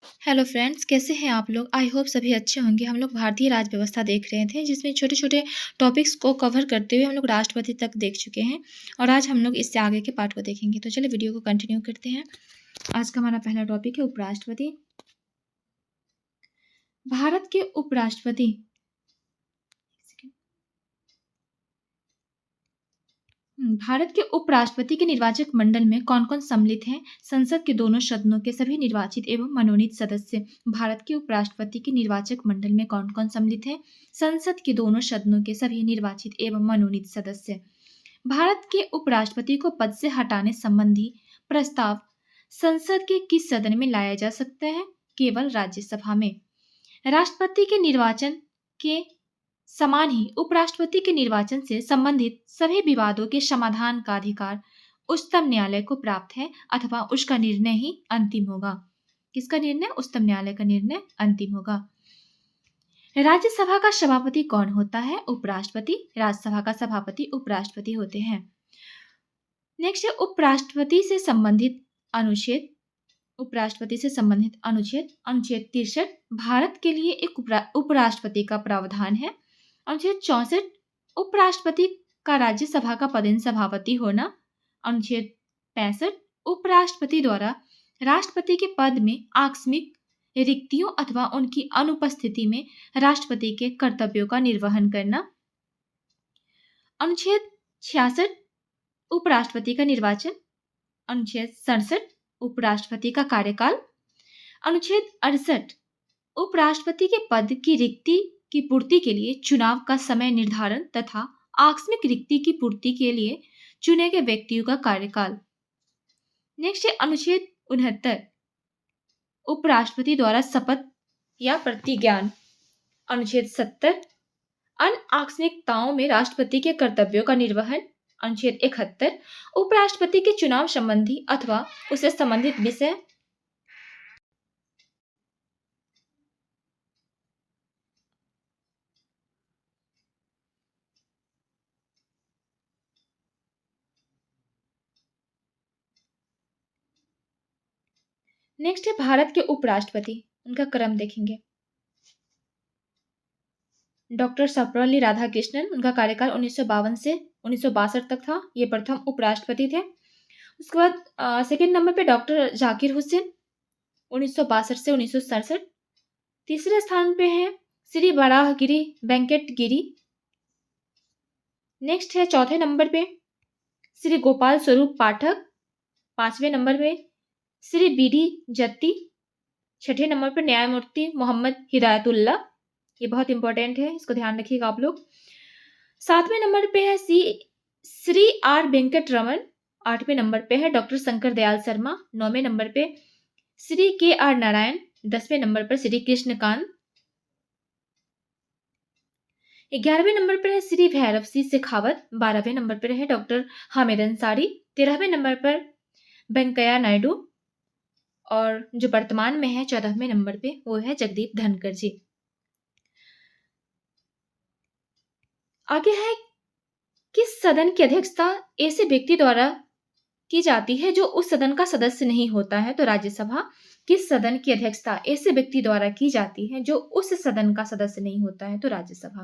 Hello friends, कैसे हैं आप लोग? आई होप सभी अच्छे होंगे। हम लोग भारतीय राज व्यवस्था देख रहे थे, जिसमें छोटे-छोटे टॉपिक्स को कवर करते हुए हम लोग राष्ट्रपति तक देख चुके हैं और आज हम लोग इससे आगे के पार्ट को देखेंगे। तो चलिए वीडियो को कंटिन्यू करते हैं। आज का हमारा पहला टॉपिक है उपराष्ट्रपति। भारत के उपराष्ट्रपति भारत के उपराष्ट्रपति के निर्वाचक मंडल में कौन-कौन सम्मिलित हैं? संसद के दोनों सदनों के सभी निर्वाचित एवं मनोनीत सदस्य। भारत के उपराष्ट्रपति के निर्वाचक मंडल में कौन-कौन सम्मिलित हैं? संसद के दोनों सदनों के सभी निर्वाचित एवं मनोनीत सदस्य। भारत के उपराष्ट्रपति को पद से हटाने संबंधी प्रस्ताव संसद के किस सदन में लाया जा सकता है? केवल राज्यसभा में। राष्ट्रपति के निर्वाचन के समान ही उपराष्ट्रपति के निर्वाचन से संबंधित सभी विवादों के समाधान का अधिकार उच्चतम न्यायालय को प्राप्त है अथवा उसका निर्णय ही अंतिम होगा। किसका निर्णय? उच्चतम न्यायालय का निर्णय अंतिम होगा। राज्यसभा का सभापति कौन होता है? उपराष्ट्रपति। राज्यसभा का सभापति उपराष्ट्रपति होते हैं। नेक्स्ट है उपराष्ट्रपति से संबंधित अनुच्छेद। उपराष्ट्रपति से संबंधित अनुच्छेद 63 भारत के लिए एक उपराष्ट्रपति का प्रावधान है। अनुच्छेद 64 उपराष्ट्रपति का राज्यसभा का पदेन सभापति होना। अनुच्छेद 65 उपराष्ट्रपति द्वारा राष्ट्रपति के पद में आकस्मिक रिक्तियों अथवा उनकी अनुपस्थिति में राष्ट्रपति के कर्तव्यों का निर्वहन करना। अनुच्छेद 66 उपराष्ट्रपति का निर्वाचन। अनुच्छेद 67 उपराष्ट्रपति का कार्यकाल। अनुच्छेद 68 उपराष्ट्रपति के पद की रिक्ति की पूर्ति के लिए चुनाव का समय निर्धारण तथा आकस्मिक रिक्ति की पूर्ति के लिए चुने गए व्यक्तियों का कार्यकाल। नेक्स्ट है अनुच्छेद 69 उपराष्ट्रपति द्वारा शपथ या प्रतिज्ञान। अनुच्छेद 70 अन्य आकस्मिकताओं में राष्ट्रपति के कर्तव्यों का निर्वहन। अनुच्छेद 71 उपराष्ट्रपति के चुनाव संबंधी अथवा उससे संबंधित विषय। नेक्स्ट है भारत के उपराष्ट्रपति, उनका क्रम देखेंगे। डॉक्टर सर्वपल्ली राधाकृष्णन, उनका कार्यकाल 1952 से 1962 तक था। ये प्रथम उपराष्ट्रपति थे। उसके बाद सेकंड नंबर पे डॉक्टर जाकिर हुसैन 1962 से 1967। तीसरे स्थान पे है श्री वराहगिरी वेंकट गिरी। नेक्स्ट है चौथे नंबर पे श्री गोपाल स्वरूप पाठक। पांचवें नंबर पे श्री बीडी जत्ती। छठे नंबर पर न्यायमूर्ति मोहम्मद हिदायतुल्ला, ये बहुत इंपॉर्टेंट है, इसको ध्यान रखिएगा आप लोग। सातवें नंबर पे है श्री आर वेंकट रमन। आठवें नंबर पे है डॉक्टर शंकर दयाल शर्मा। नौवें नंबर पे श्री के आर नारायण। 10वें नंबर पर श्री कृष्णकांत। 11वें नंबर पर है श्री भैरव सिंह शेखावत। 12वें नंबर पर है डॉक्टर हामिद अंसारी। 13वें नंबर पर वेंकैया नायडू और जो वर्तमान में है 14वें नंबर पे वो है जगदीप धनखड़ जी। आगे है किस सदन की अध्यक्षता ऐसे व्यक्ति द्वारा की जाती है जो उस सदन का सदस्य नहीं होता है? तो राज्यसभा। किस सदन की अध्यक्षता ऐसे व्यक्ति द्वारा की जाती है जो उस सदन का सदस्य नहीं होता है? तो राज्यसभा।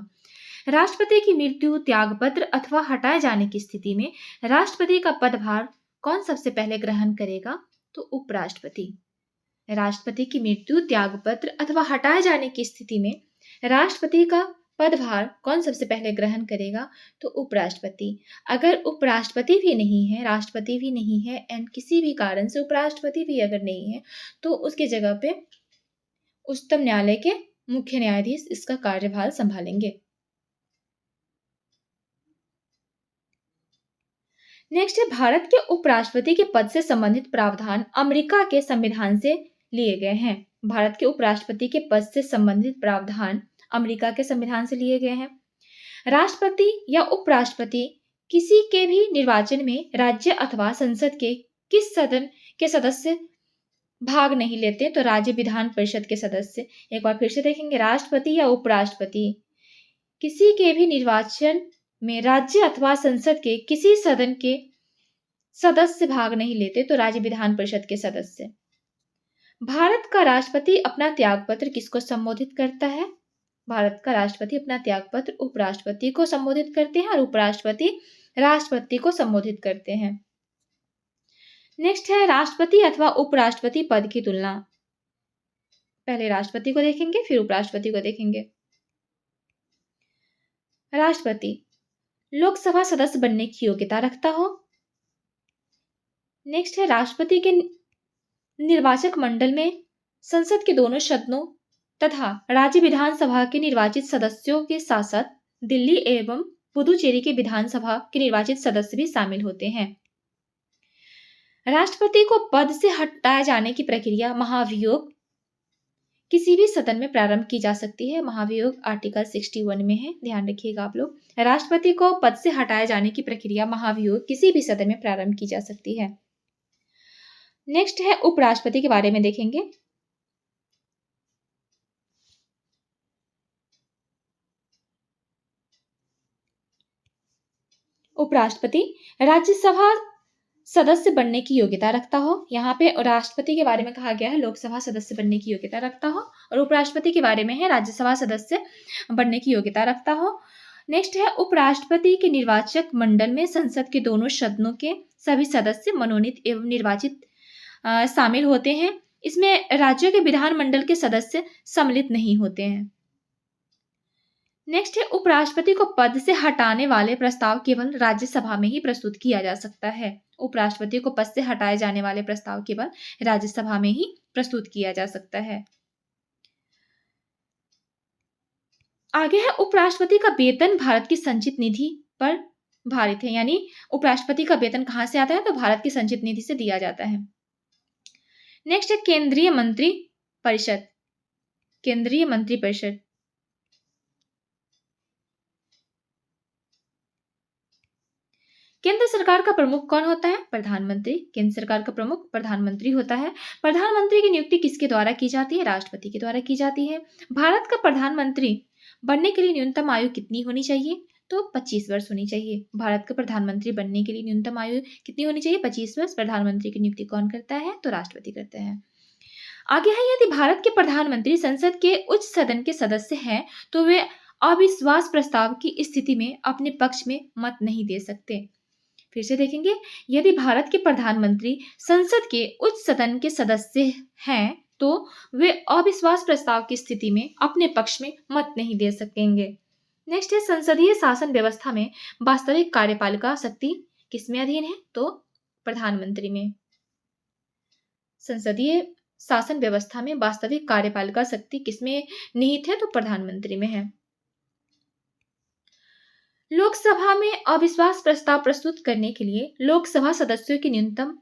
राष्ट्रपति की मृत्यु, त्यागपत्र अथवा हटाए जाने की स्थिति में राष्ट्रपति का पदभार कौन सबसे पहले ग्रहण करेगा? तो उपराष्ट्रपति। राष्ट्रपति की मृत्यु, त्यागपत्र अथवा हटाए जाने की स्थिति में राष्ट्रपति का पदभार कौन सबसे पहले ग्रहण करेगा? तो उपराष्ट्रपति। अगर उपराष्ट्रपति भी नहीं है, राष्ट्रपति भी नहीं है एंड किसी भी कारण से उपराष्ट्रपति भी अगर नहीं है तो उसकी जगह पे उच्चतम न्यायालय के मुख्य न्यायाधीश इसका कार्यभार संभालेंगे। नेक्स्ट है भारत के उपराष्ट्रपति के पद से संबंधित प्रावधान अमेरिका के संविधान से लिए गए हैं। भारत के उपराष्ट्रपति के पद से संबंधित प्रावधान अमेरिका के संविधान से लिए गए हैं। राष्ट्रपति या उपराष्ट्रपति किसी के भी निर्वाचन में राज्य अथवा संसद के किस सदन के सदस्य भाग नहीं लेते? तो राज्य विधान परिषद के सदस्य। एक बार फिर से देखेंगे, राष्ट्रपति या उपराष्ट्रपति किसी के भी निर्वाचन में राज्य अथवा संसद के किसी सदन के सदस्य भाग नहीं लेते, तो राज्य विधान परिषद के सदस्य। भारत का राष्ट्रपति अपना त्यागपत्र किसको संबोधित करता है? भारत का राष्ट्रपति अपना त्यागपत्र उपराष्ट्रपति को संबोधित करते हैं और उपराष्ट्रपति राष्ट्रपति को संबोधित करते हैं। नेक्स्ट है राष्ट्रपति अथवा उपराष्ट्रपति पद की तुलना। पहले राष्ट्रपति को देखेंगे फिर उपराष्ट्रपति को देखेंगे। राष्ट्रपति लोकसभा सदस्य बनने की योग्यता रखता हो। नेक्स्ट है राष्ट्रपति के निर्वाचक मंडल में संसद के दोनों सदनों तथा राज्य विधानसभा के निर्वाचित सदस्यों के साथ साथ दिल्ली एवं पुदुचेरी के विधानसभा के निर्वाचित सदस्य भी शामिल होते हैं। राष्ट्रपति को पद से हटाए जाने की प्रक्रिया महाभियोग किसी भी सदन में प्रारंभ की जा सकती है। महाभियोग आर्टिकल 61 में है, ध्यान रखिएगा आप लोग। राष्ट्रपति को पद से हटाए जाने की प्रक्रिया महाभियोग किसी भी सदन में प्रारंभ की जा सकती है। नेक्स्ट है उपराष्ट्रपति के बारे में देखेंगे। उपराष्ट्रपति राज्यसभा सदस्य बनने की योग्यता रखता हो। यहाँ पे राष्ट्रपति के बारे में कहा गया है लोकसभा सदस्य बनने की योग्यता रखता हो और उपराष्ट्रपति के बारे में है राज्यसभा सदस्य बनने की योग्यता रखता हो। नेक्स्ट है उपराष्ट्रपति के निर्वाचक मंडल में संसद के दोनों सदनों के सभी सदस्य मनोनीत एवं निर्वाचित शामिल होते हैं। इसमें राज्यों के विधानमंडल के सदस्य सम्मिलित नहीं होते हैं। नेक्स्ट है उपराष्ट्रपति को पद से हटाने वाले प्रस्ताव केवल राज्यसभा में ही प्रस्तुत किया जा सकता है। उपराष्ट्रपति को पद से हटाए जाने वाले प्रस्ताव केवल राज्यसभा में ही प्रस्तुत किया जा सकता है। आगे है उपराष्ट्रपति का वेतन भारत की संचित निधि पर भारित है, यानी उपराष्ट्रपति का वेतन कहां से आता है तो भारत की संचित निधि से दिया जाता है। नेक्स्ट है केंद्रीय मंत्री परिषद। केंद्रीय मंत्री परिषद केंद्र सरकार का प्रमुख कौन होता है? प्रधानमंत्री। केंद्र सरकार का प्रमुख प्रधानमंत्री होता है। प्रधानमंत्री की नियुक्ति किसके द्वारा की जाती है? राष्ट्रपति के द्वारा की जाती है। भारत का प्रधानमंत्री बनने के लिए न्यूनतम आयु कितनी होनी चाहिए? तो 25 वर्ष होनी चाहिए। भारत का प्रधानमंत्री बनने के लिए न्यूनतम आयु कितनी होनी चाहिए? 25 वर्ष। प्रधानमंत्री की नियुक्ति कौन करता है? तो राष्ट्रपति करता है। आगे है यदि भारत के प्रधानमंत्री संसद के उच्च सदन के सदस्य हैं तो वे अविश्वास प्रस्ताव की स्थिति में अपने पक्ष में मत नहीं दे सकते। फिर से देखेंगे, यदि भारत के प्रधानमंत्री संसद के उच्च सदन के सदस्य हैं तो वे अविश्वास प्रस्ताव की स्थिति में अपने पक्ष में मत नहीं दे सकेंगे। नेक्स्ट है संसदीय शासन व्यवस्था में वास्तविक कार्यपालिका शक्ति किसमें अधीन है? तो प्रधानमंत्री में। संसदीय शासन व्यवस्था में वास्तविक कार्यपालिका शक्ति किसमें निहित है? तो प्रधानमंत्री में है। लोकसभा में अविश्वास प्रस्ताव प्रस्तुत करने के लिए लोकसभा सदस्यों की न्यूनतम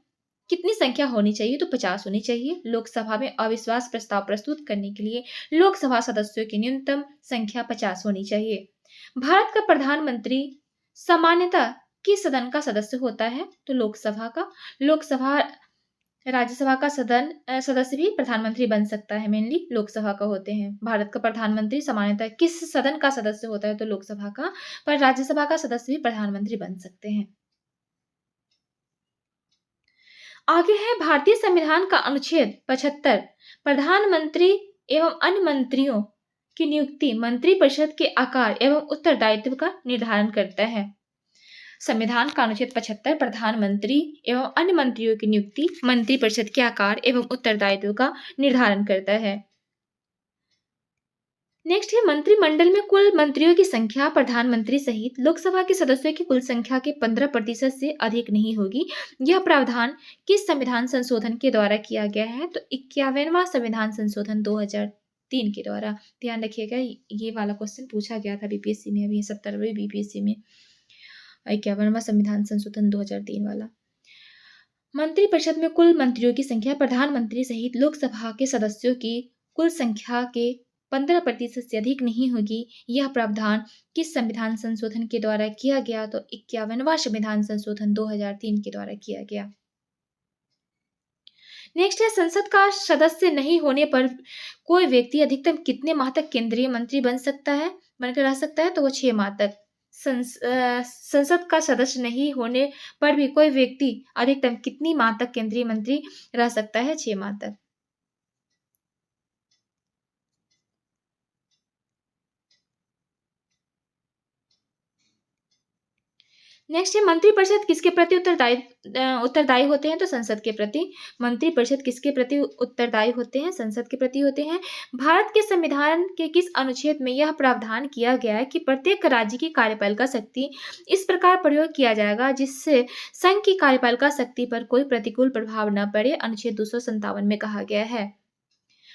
कितनी संख्या होनी चाहिए? तो 50 होनी चाहिए। लोकसभा में अविश्वास प्रस्ताव प्रस्तुत करने के लिए लोकसभा सदस्यों की न्यूनतम संख्या 50 होनी चाहिए। भारत का प्रधानमंत्री सामान्यतः किस सदन का सदस्य होता है? तो लोकसभा का। लोकसभा राज्यसभा का सदस्य भी प्रधानमंत्री बन सकता है, मेनली लोकसभा का होते हैं। भारत का प्रधानमंत्री सामान्यतः किस सदन का सदस्य होता है? तो लोकसभा का, पर राज्यसभा का सदस्य भी प्रधानमंत्री बन सकते हैं। आगे है भारतीय संविधान का अनुच्छेद 75 प्रधानमंत्री एवं अन्य मंत्रियों की नियुक्ति मंत्रिपरिषद के आकार एवं उत्तरदायित्व का निर्धारण करता है। संविधान का अनुच्छेद 75 प्रधानमंत्री एवं अन्य मंत्रियों की नियुक्ति मंत्रिपरिषद के आकार एवं उत्तरदायित्व का निर्धारण करता है। नेक्स्ट है मंत्रिमंडल में कुल मंत्रियों की संख्या प्रधानमंत्री सहित लोकसभा के सदस्यों की कुल संख्या के 15% से अधिक नहीं होगी। यह प्रावधान किस संविधान संशोधन के द्वारा किया गया है? तो 51वां संविधान संशोधन 2003 के द्वारा। ध्यान रखिएगा, ये वाला क्वेश्चन पूछा गया था बीपीएससी में, अभी 70वें बीपीएससी में 51वां संविधान संशोधन 2003 वाला। मंत्रिपरिषद में कुल मंत्रियों की संख्या प्रधानमंत्री सहित लोकसभा के सदस्यों की कुल संख्या के 15% से अधिक नहीं होगी। यह प्रावधान किस संविधान संशोधन के द्वारा किया गया? तो 51वां संविधान संशोधन 2003 के द्वारा किया गया। नेक्स्ट है संसद का सदस्य नहीं होने पर कोई व्यक्ति अधिकतम कितने माह तक केंद्रीय मंत्री बनकर रह सकता है? तो वो 6 माह तक। संसद का सदस्य नहीं होने पर भी कोई व्यक्ति अधिकतम कितनी माह तक केंद्रीय मंत्री रह सकता है? 6 माह तक। नेक्स्ट है मंत्रिपरिषद किसके प्रति उत्तरदायी होते हैं? तो संसद के प्रति। मंत्रिपरिषद किसके प्रति उत्तरदायी होते हैं? संसद के प्रति होते हैं। भारत के संविधान के किस अनुच्छेद में यह प्रावधान किया गया है कि प्रत्येक राज्य की कार्यपालिका शक्ति इस प्रकार प्रयोग किया जाएगा जिससे संघ की कार्यपालिका शक्ति पर कोई प्रतिकूल प्रभाव न पड़े? अनुच्छेद 257 में कहा गया है।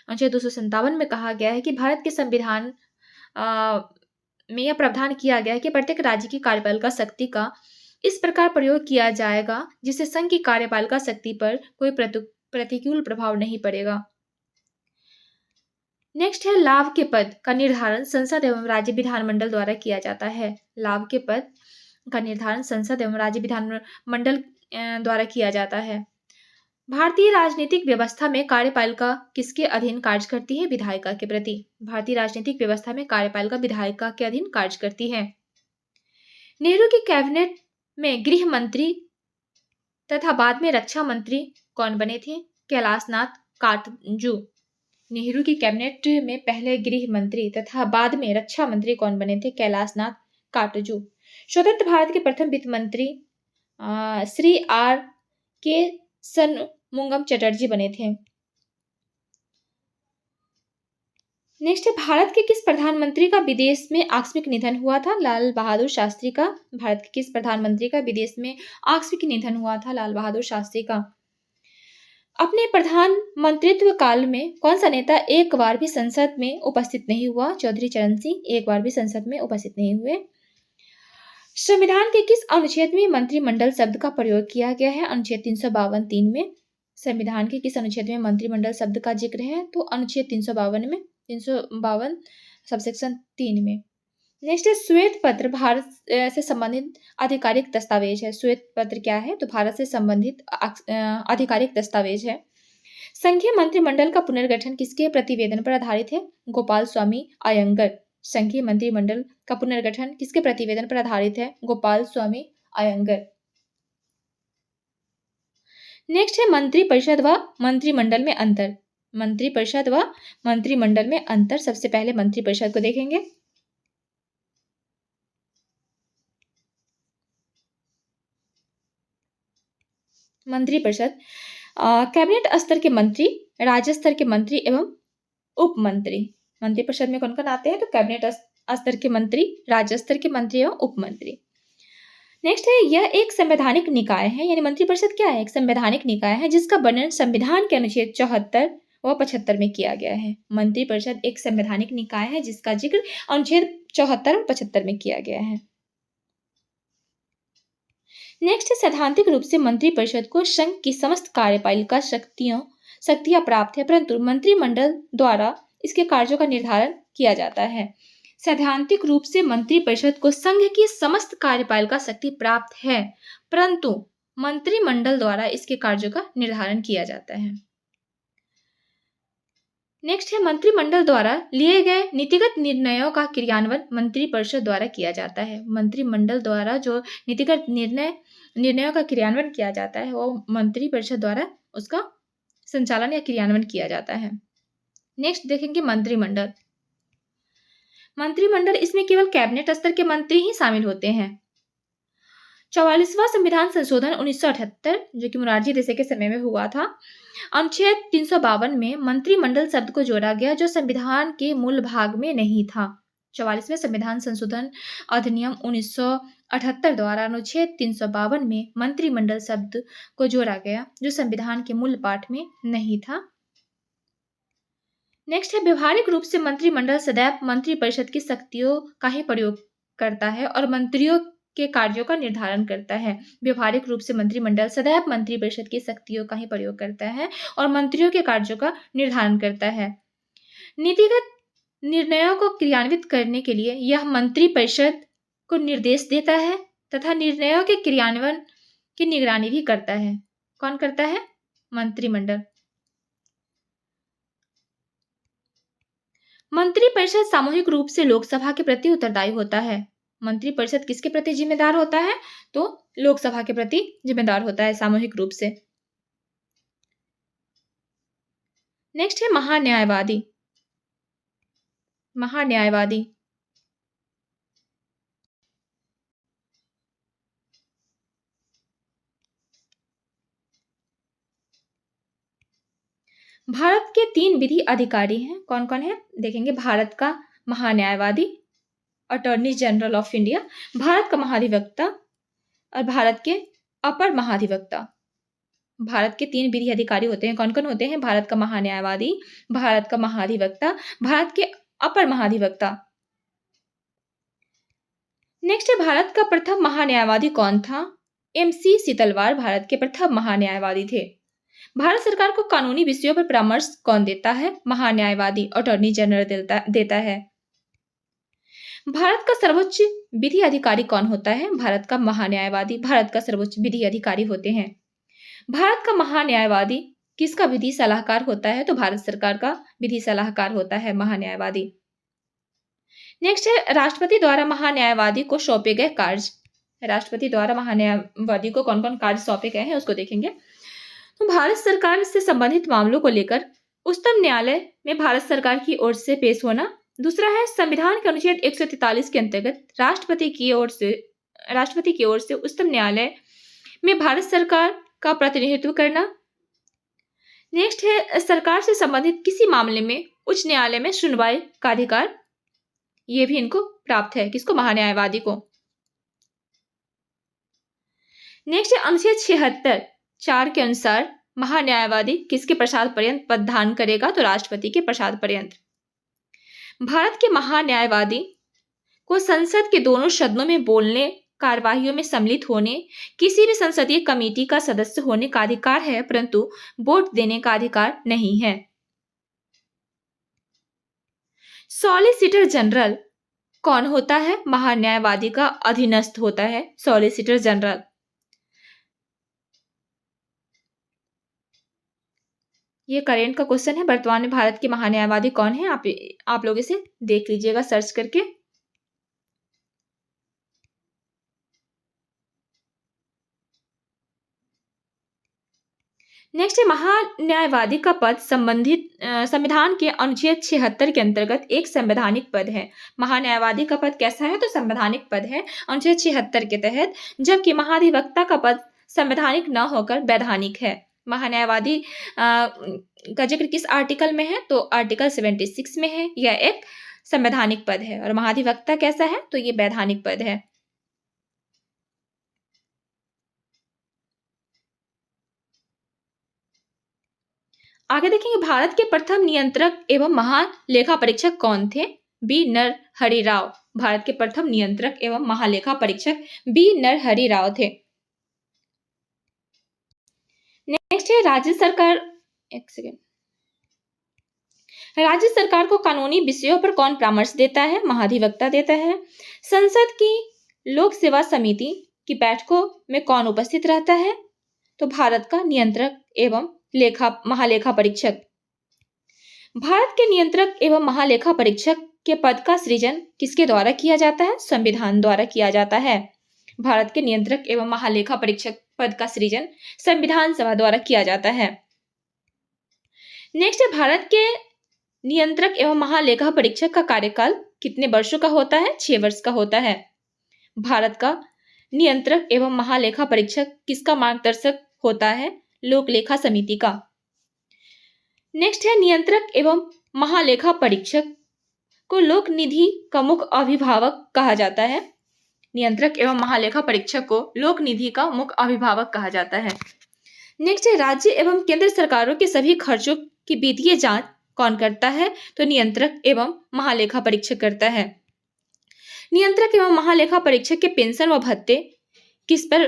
अनुच्छेद 257 में कहा गया है कि भारत के संविधान में यह प्रावधान किया गया है कि प्रत्येक राज्य की कार्यपालिका शक्ति का इस प्रकार प्रयोग किया जाएगा जिससे संघ की कार्यपालिका शक्ति पर कोई प्रतिकूल प्रभाव नहीं पड़ेगा। नेक्स्ट है लाभ के पद का निर्धारण संसद एवं राज्य विधानमंडल द्वारा किया जाता है। लाभ के पद का निर्धारण संसद एवं राज्य विधानमंडल द्वारा किया जाता है। भारतीय राजनीतिक व्यवस्था में कार्यपालिका किसके अधीन कार्य करती है? विधायिका के प्रति। भारतीय राजनीतिक व्यवस्था में कार्यपालिका विधायिका के अधीन कार्य करती है। नेहरू की कैबिनेट में गृह मंत्री तथा बाद में रक्षा मंत्री कौन बने थे? कैलाशनाथ काटजू। नेहरू की कैबिनेट में पहले गृह मंत्री तथा बाद में रक्षा मंत्री कौन बने थे? कैलाशनाथ काटजू। स्वतंत्र भारत के प्रथम वित्त मंत्री श्री आर के सनमुगम चटर्जी बने थे। नेक्स्ट है भारत के किस प्रधानमंत्री का विदेश में आकस्मिक निधन हुआ था? लाल बहादुर शास्त्री का। भारत के किस प्रधानमंत्री का विदेश में आकस्मिक निधन हुआ था? लाल बहादुर शास्त्री का। अपने प्रधानमंत्रित्व काल में कौन सा नेता एक बार भी संसद में उपस्थित नहीं हुआ? चौधरी चरण सिंह एक बार भी संसद में उपस्थित नहीं हुए। संविधान के किस अनुच्छेद में मंत्रिमंडल शब्द का प्रयोग किया गया है? अनुच्छेद 352(3) में। संविधान के किस अनुच्छेद में मंत्रिमंडल शब्द का जिक्र है? तो अनुच्छेद 352 में, 352 सबसेक्शन 3 में। नेक्स्ट है श्वेत पत्र भारत से संबंधित आधिकारिक दस्तावेज है। श्वेत पत्र क्या है? तो भारत से संबंधित आधिकारिक दस्तावेज है। संघीय मंत्रिमंडल का पुनर्गठन किसके प्रतिवेदन पर आधारित है? गोपाल स्वामी अयंगर। संघीय मंत्रिमंडल का पुनर्गठन किसके प्रतिवेदन पर आधारित है? गोपाल स्वामी अयंगर। नेक्स्ट है मंत्रिपरिषद व मंत्रिमंडल में अंतर। मंत्रिपरिषद व मंत्रिमंडल में अंतर। सबसे पहले मंत्रिपरिषद को देखेंगे। मंत्रिपरिषद कैबिनेट स्तर के मंत्री, राज्य स्तर के मंत्री एवं उप मंत्री। मंत्रिपरिषद में कौन कौन आते हैं? तो कैबिनेट स्तर के मंत्री, राज्य स्तर के मंत्री एवं उप मंत्री। नेक्स्ट है यह एक संवैधानिक निकाय है, यानी मंत्रिपरिषद क्या है? एक संवैधानिक निकाय है जिसका वर्णन संविधान के अनुच्छेद 74 व 75 में किया गया है। मंत्रिपरिषद एक संवैधानिक निकाय है जिसका जिक्र अनुच्छेद 74 और 75 में किया गया है। नेक्स्ट है सैद्धांतिक रूप से मंत्रिपरिषद को संघ की समस्त कार्यपालिका शक्तियां प्राप्त है, परंतु मंत्रिमंडल द्वारा इसके कार्यों का निर्धारण किया जाता है। सैद्धांतिक रूप से मंत्रिपरिषद को संघ की समस्त कार्यपालिका शक्ति प्राप्त है, परंतु मंत्रिमंडल द्वारा इसके कार्यों का निर्धारण किया जाता है। नेक्स्ट है मंत्रिमंडल द्वारा लिए गए नीतिगत निर्णयों का क्रियान्वयन मंत्रिपरिषद द्वारा किया जाता है। मंत्रिमंडल द्वारा जो नीतिगत निर्णयों का क्रियान्वयन किया जाता है वो मंत्रिपरिषद द्वारा उसका संचालन या क्रियान्वयन किया जाता है। नेक्स्ट देखेंगे मंत्रिमंडल। मंत्रिमंडल इसमें केवल कैबिनेट स्तर के मंत्री ही शामिल होते हैं। 44वां संविधान संशोधन 1978 जो कि मोरारजी देसाई के समय में हुआ था, अनुच्छेद 352 में मंत्रिमंडल शब्द को जोड़ा गया जो संविधान के मूल भाग में नहीं था। 44वें संविधान संशोधन अधिनियम 1978 द्वारा अनुच्छेद 352 में मंत्रिमंडल शब्द को जोड़ा गया जो संविधान के मूल पाठ में नहीं था। नेक्स्ट है व्यवहारिक रूप से मंत्रिमंडल सदैव मंत्रिपरिषद की शक्तियों का ही प्रयोग करता है और मंत्रियों के कार्यों का निर्धारण करता है। व्यवहारिक रूप से मंत्रिमंडल सदैव मंत्रिपरिषद की शक्तियों का ही प्रयोग करता है और मंत्रियों के कार्यों का निर्धारण करता है। नीतिगत निर्णयों को क्रियान्वित करने के लिए यह मंत्रिपरिषद को निर्देश देता है तथा निर्णयों के क्रियान्वयन की निगरानी भी करता है। कौन करता है? मंत्रिमंडल। मंत्रिपरिषद सामूहिक रूप से लोकसभा के प्रति उत्तरदायी होता है। मंत्रिपरिषद किसके प्रति जिम्मेदार होता है? तो लोकसभा के प्रति जिम्मेदार होता है सामूहिक रूप से। नेक्स्ट है महान्यायवादी। महान्यायवादी भारत के 3 विधि अधिकारी हैं, कौन-कौन है? देखेंगे, भारत का महान्यायवादी, अटॉर्नी जनरल ऑफ इंडिया, भारत का महाधिवक्ता और भारत के अपर महाधिवक्ता। भारत के 3 विधि अधिकारी होते हैं, कौन-कौन होते हैं? भारत का महान्यायवादी, भारत का महाधिवक्ता, भारत के अपर महाधिवक्ता। नेक्स्ट है, भारत का प्रथम महान्यायवादी कौन था? एमसी सीतलवार भारत के प्रथम महान्यायवादी थे। भारत सरकार को कानूनी विषयों पर परामर्श कौन देता है? महान्यायवादी, अटॉर्नी जनरल देता है। भारत का सर्वोच्च विधि अधिकारी कौन होता है? भारत का महान्यायवादी भारत का सर्वोच्च विधि अधिकारी होते हैं। भारत का महान्यायवादी किसका विधि सलाहकार होता है? तो भारत सरकार का विधि सलाहकार होता है महान्यायवादी। नेक्स्ट है, राष्ट्रपति द्वारा महान्यायवादी को सौंपे गए कार्य। राष्ट्रपति द्वारा महान्यायवादी को कौन कौन कार्य सौंपे गए हैं उसको देखेंगे। तो भारत सरकार से संबंधित मामलों को लेकर उच्चतम न्यायालय में भारत सरकार की ओर से पेश होना। दूसरा है, संविधान के अनुच्छेद 143 के अंतर्गत राष्ट्रपति की ओर से उच्चतम न्यायालय में भारत सरकार का प्रतिनिधित्व करना। नेक्स्ट है, सरकार से संबंधित किसी मामले में उच्च न्यायालय में सुनवाई का अधिकार, ये भी इनको प्राप्त है, किसको? महान्यायवादी को। नेक्स्ट है, अनुच्छेद 76(4) के अनुसार महान्यायवादी किसके प्रसाद पर्यंत पद धारण करेगा? तो राष्ट्रपति के प्रसाद पर्यंत। भारत के महान्यायवादी को संसद के दोनों सदनों में बोलने, कार्यवाहियों में सम्मिलित होने, किसी भी संसदीय कमेटी का सदस्य होने का अधिकार है, परंतु वोट देने का अधिकार नहीं है। सॉलिसिटर जनरल कौन होता है? महान्यायवादी का अधीनस्थ होता है सॉलिसिटर जनरल। ये करेंट का क्वेश्चन है, वर्तमान में भारत के महान्यायवादी कौन है? आप लोग इसे देख लीजिएगा सर्च करके। नेक्स्ट है, महान्यायवादी का पद संविधान के अनुच्छेद 76 के अंतर्गत एक संवैधानिक पद है। महान्यायवादी का पद कैसा है? तो संवैधानिक पद है अनुच्छेद 76 के तहत, जबकि महाधिवक्ता का पद संवैधानिक न होकर वैधानिक है। महान्यायवादी का जिक्र किस आर्टिकल में है? तो आर्टिकल 76 में है। यह एक संवैधानिक पद है। और महाधिवक्ता कैसा है? तो ये वैधानिक पद है। आगे देखेंगे, भारत के प्रथम नियंत्रक एवं महालेखा परीक्षक कौन थे? बी नरहरि राव। भारत के प्रथम नियंत्रक एवं महालेखा परीक्षक बी नरहरि राव थे। नेक्स्ट है, राज्य सरकार को कानूनी विषयों पर कौन परामर्श देता है? महाधिवक्ता देता है। संसद की लोक सेवा समिति की बैठकों में कौन उपस्थित रहता है? तो भारत का नियंत्रक एवं महालेखा परीक्षक। भारत के नियंत्रक एवं महालेखा परीक्षक के पद का सृजन किसके द्वारा किया जाता है? संविधान द्वारा किया जाता है। भारत के नियंत्रक एवं महालेखा परीक्षक पद का सृजन संविधान सभा द्वारा किया जाता है। नेक्स्ट है, भारत के नियंत्रक एवं महालेखा परीक्षक का कार्यकाल कितने वर्षों का होता है? 6 वर्ष का होता है। भारत का नियंत्रक एवं महालेखा परीक्षक किसका मार्गदर्शक होता है? लोक लेखा समिति का। नेक्स्ट है, नियंत्रक एवं महालेखा परीक्षक को लोक निधि का मुख्य अभिभावक कहा जाता है। नियंत्रक एवं महालेखा परीक्षक को लोक निधि का मुख्य अभिभावक कहा जाता है। नेक्स्ट है, राज्य एवं केंद्र सरकारों के सभी खर्चों की वित्तीय जांच कौन करता है? तो नियंत्रक एवं महालेखा परीक्षक करता है। नियंत्रक एवं महालेखा परीक्षक के पेंशन व भत्ते किस पर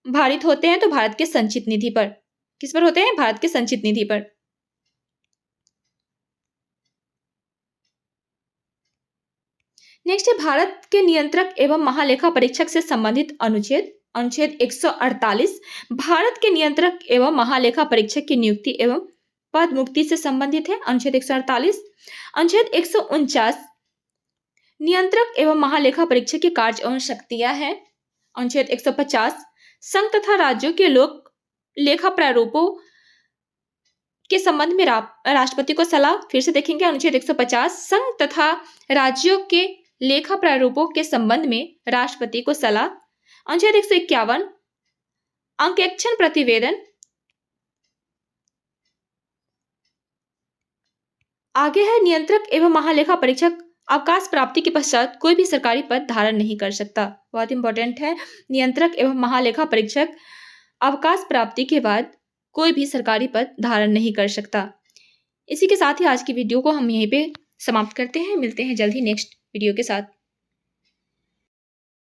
भारित होते हैं? तो भारत के संचित निधि पर। किस पर होते हैं? भारत के संचित निधि पर। नेक्स्ट है, भारत के नियंत्रक एवं महालेखा परीक्षक से संबंधित अनुच्छेद 148 भारत के नियंत्रक एवं महालेखा परीक्षक की नियुक्ति एवं पद मुक्ति से संबंधित है। अनुच्छेद 148। अनुच्छेद 149 नियंत्रक एवं महालेखा परीक्षक के कार्य एवं शक्तियां हैं। अनुच्छेद 150 संघ तथा राज्यों के लोक लेखा प्रारूपों के संबंध में राष्ट्रपति को सलाह। फिर से देखेंगे, अनुच्छेद 150 संघ तथा राज्यों के लेखा प्रारूपों के संबंध में राष्ट्रपति को सलाह। अनुच्छेद 151 अंकेक्षण प्रतिवेदन आगे है नियंत्रक एवं महालेखा परीक्षक अवकाश प्राप्ति के पश्चात कोई भी सरकारी पद धारण नहीं कर सकता। बहुत इंपॉर्टेंट है, नियंत्रक एवं महालेखा परीक्षक अवकाश प्राप्ति के बाद कोई भी सरकारी पद धारण नहीं कर सकता। इसी के साथ ही आज की वीडियो को हम यहीं पे समाप्त करते हैं। मिलते हैं जल्द ही नेक्स्ट वीडियो के साथ।